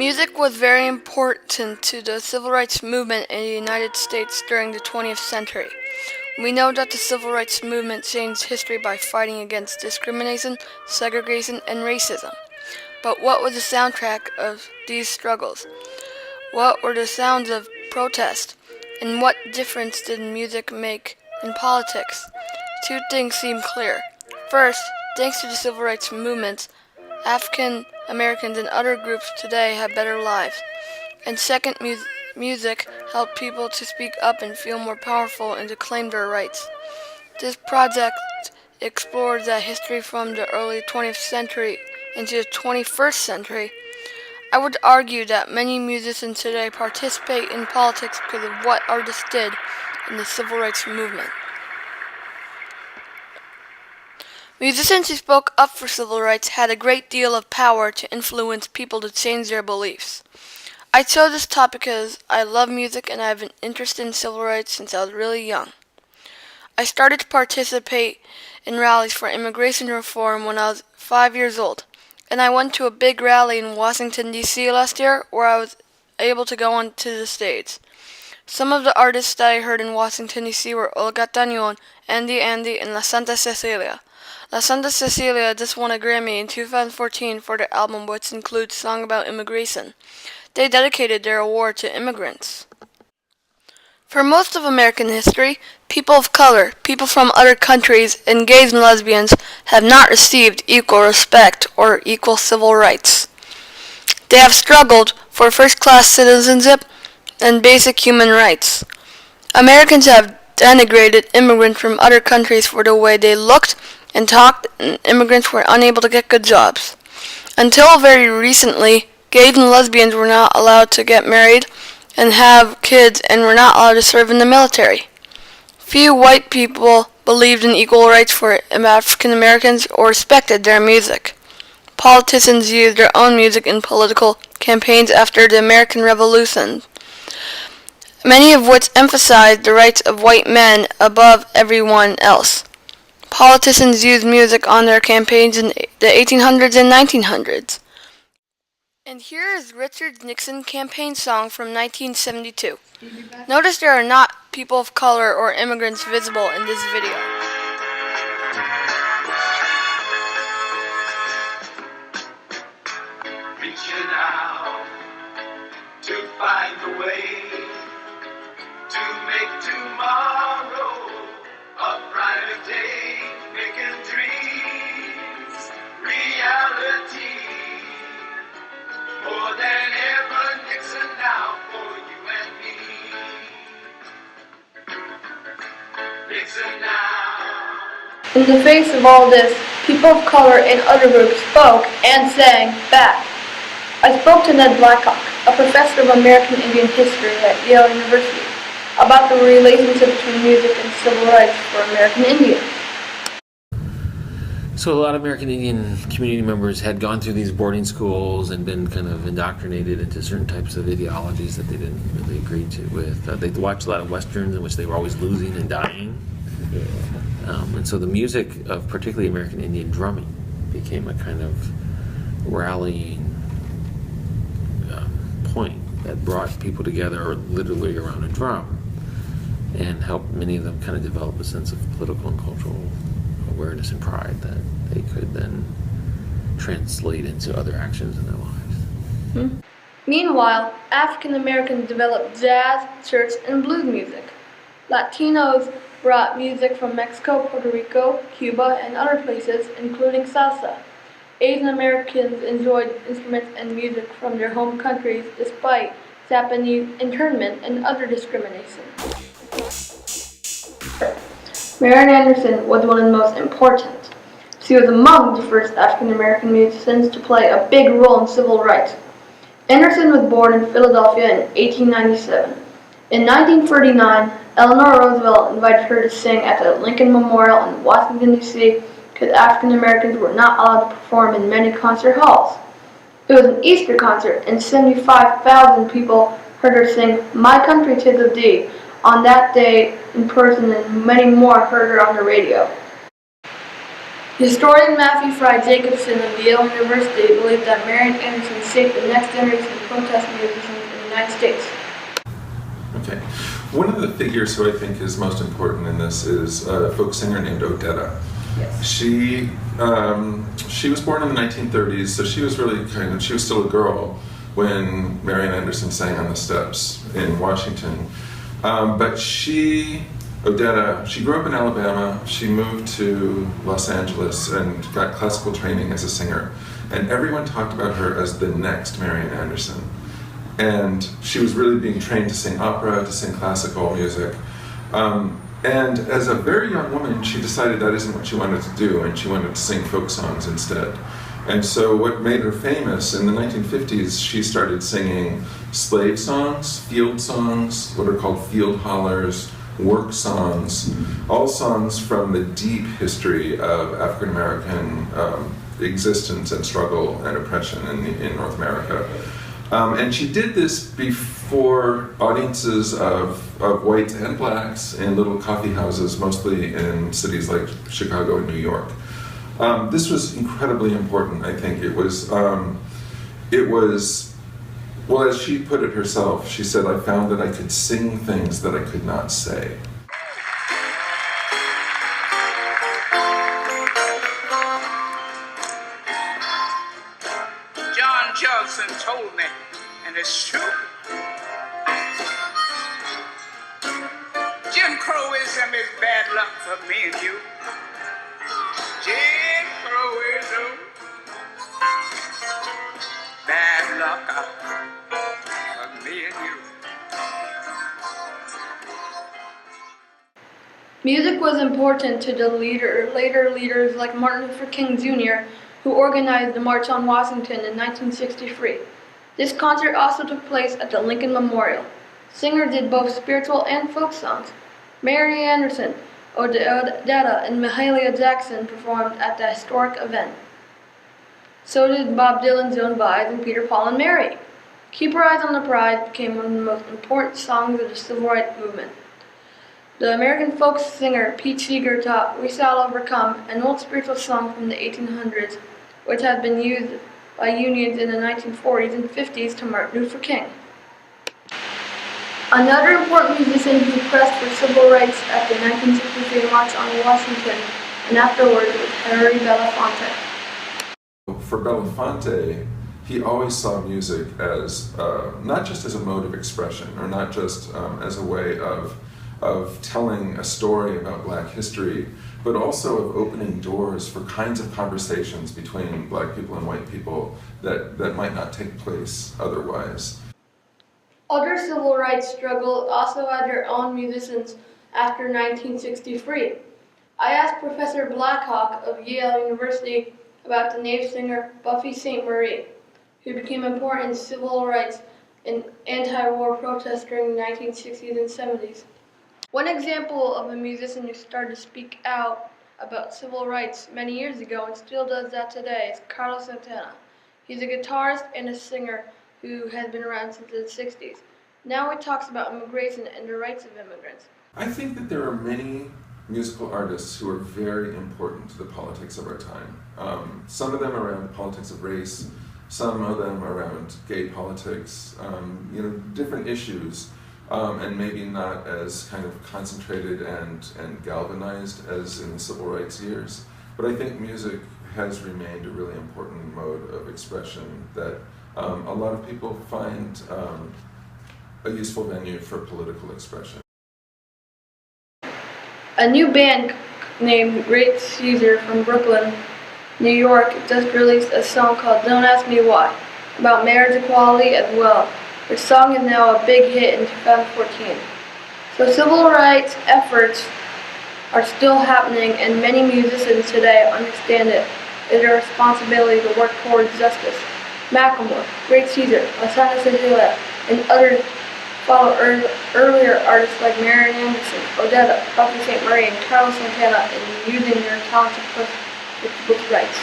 Music was very important to the civil rights movement in the United States during the 20th century. We know that the civil rights movement changed history by fighting against discrimination, segregation, and racism. But what was the soundtrack of these struggles? What were the sounds of protest? And what difference did music make in politics? Two things seem clear. First, thanks to the civil rights movement, African Americans and other groups today have better lives. And second, music helped people to speak up and feel more powerful and to claim their rights. This project explores that history from the early 20th century into the 21st century. I would argue that many musicians today participate in politics because of what artists did in the civil rights movement. Musicians who spoke up for civil rights had a great deal of power to influence people to change their beliefs. I chose this topic because I love music and I have been interested in civil rights since I was really young. I started to participate in rallies for immigration reform when I was 5 years old, and I went to a big rally in Washington, D.C. last year where I was able to go onto the stage. Some of the artists that I heard in Washington, D.C. were Olga Tañón, Andy Andy, and La Santa Cecilia. La Santa Cecilia just won a Grammy in 2014 for their album, which includes Song About Immigration. They dedicated their award to immigrants. For most of American history, people of color, people from other countries, and gays and lesbians have not received equal respect or equal civil rights. They have struggled for first-class citizenship and basic human rights. Americans have denigrated immigrants from other countries for the way they looked and talked, and immigrants were unable to get good jobs. Until very recently, gays and lesbians were not allowed to get married and have kids and were not allowed to serve in the military. Few white people believed in equal rights for African Americans or respected their music. Politicians used their own music in political campaigns after the American Revolution, many of which emphasized the rights of white men above everyone else. Politicians used music on their campaigns in the 1800s and 1900s. And here is Richard Nixon's campaign song from 1972. Notice there are not people of color or immigrants visible in this video. Reaching out to find a way to make tomorrow a brighter day, making dreams reality. More than ever, Nixon now for you and me. Nixon now. In the face of all this, people of color and other groups spoke and sang back. I spoke to Ned Blackhawk, a professor of American Indian history at Yale University, about the relationship between music and civil rights for American Indians. So a lot of American Indian community members had gone through these boarding schools and been kind of indoctrinated into certain types of ideologies that they didn't really agree with. They watched a lot of westerns in which they were always losing and dying. And so the music of particularly American Indian drumming became a kind of rallying point that brought people together literally around a drum and helped many of them kind of develop a sense of political and cultural awareness and pride that they could then translate into other actions in their lives. Meanwhile, African Americans developed jazz, church, and blues music. Latinos brought music from Mexico, Puerto Rico, Cuba, and other places, including salsa. Asian Americans enjoyed instruments and music from their home countries despite Japanese internment and other discrimination. Marian Anderson was one of the most important. She was among the first African American musicians to play a big role in civil rights. Anderson was born in Philadelphia in 1897. In 1939, Eleanor Roosevelt invited her to sing at the Lincoln Memorial in Washington, D.C. because African Americans were not allowed to perform in many concert halls. It was an Easter concert, and 75,000 people heard her sing "My Country 'Tis of Thee" on that day in person, and many more heard her on the radio. Historian Matthew Fry Jacobson of Yale University believed that Marian Anderson shaped the next generation of protest musicians in the United States. Okay. One of the figures who I think is most important in this is a folk singer named Odetta. Yes. She was born in the 1930s, so she was really she was still a girl when Marian Anderson sang on the steps in Washington. But Odetta, she grew up in Alabama. She moved to Los Angeles and got classical training as a singer. And everyone talked about her as the next Marian Anderson. And she was really being trained to sing opera, to sing classical music. And as a very young woman, she decided that isn't what she wanted to do, and she wanted to sing folk songs instead. And so what made her famous, in the 1950s, she started singing slave songs, field songs, what are called field hollers, work songs, all songs from the deep history of African American existence and struggle and oppression in North America. And she did this before audiences of whites and blacks in little coffee houses, mostly in cities like Chicago and New York. This was incredibly important, I think. It was, well, as she put it herself, she said, "I found that I could sing things that I could not say." John Judson told me, and it's true. Jim Crowism is bad luck for me and you. Jim Crowism, bad luck for me and you. Music was important to the later leaders like Martin Luther King Jr., who organized the March on Washington in 1963. This concert also took place at the Lincoln Memorial. Singers did both spiritual and folk songs. Marian Anderson, Odetta, and Mahalia Jackson performed at the historic event. So did Bob Dylan's Own Vibes and Peter, Paul, and Mary. Keep Your Eyes on the Prize became one of the most important songs of the civil rights movement. The American folk singer Pete Seeger taught We Shall Overcome, an old spiritual song from the 1800s, which had been used by unions in the 1940s and 50s to Martin Luther King. Another important musician who pressed for civil rights at the 1963 March on Washington and afterwards was Harry Belafonte. For Belafonte, he always saw music as not just as a mode of expression, or not just as a way of telling a story about Black history, but also of opening doors for kinds of conversations between Black people and white people that might not take place otherwise. Other civil rights struggles also had their own musicians after 1963. I asked Professor Blackhawk of Yale University about the native singer Buffy Sainte-Marie, who became important in civil rights and anti-war protests during the 1960s and 70s. One example of a musician who started to speak out about civil rights many years ago and still does that today is Carlos Santana. He's a guitarist and a singer who has been around since the 60s. Now he talks about immigration and the rights of immigrants. I think that there are many musical artists who are very important to the politics of our time. Some of them around the politics of race, some of them around gay politics, different issues. And maybe not as kind of concentrated and galvanized as in the civil rights years. But I think music has remained a really important mode of expression that a lot of people find a useful venue for political expression. A new band named Great Caesar from Brooklyn, New York just released a song called Don't Ask Me Why, about marriage equality as well. The song is now a big hit in 2014. So civil rights efforts are still happening, and many musicians today understand it as their responsibility to work towards justice. Macklemore, Great Caesar, Lasana Cecilia, and others follow earlier artists like Marian Anderson, Odetta, Buffy Sainte-Marie, and Carlos Santana in using their talent to push for people's rights.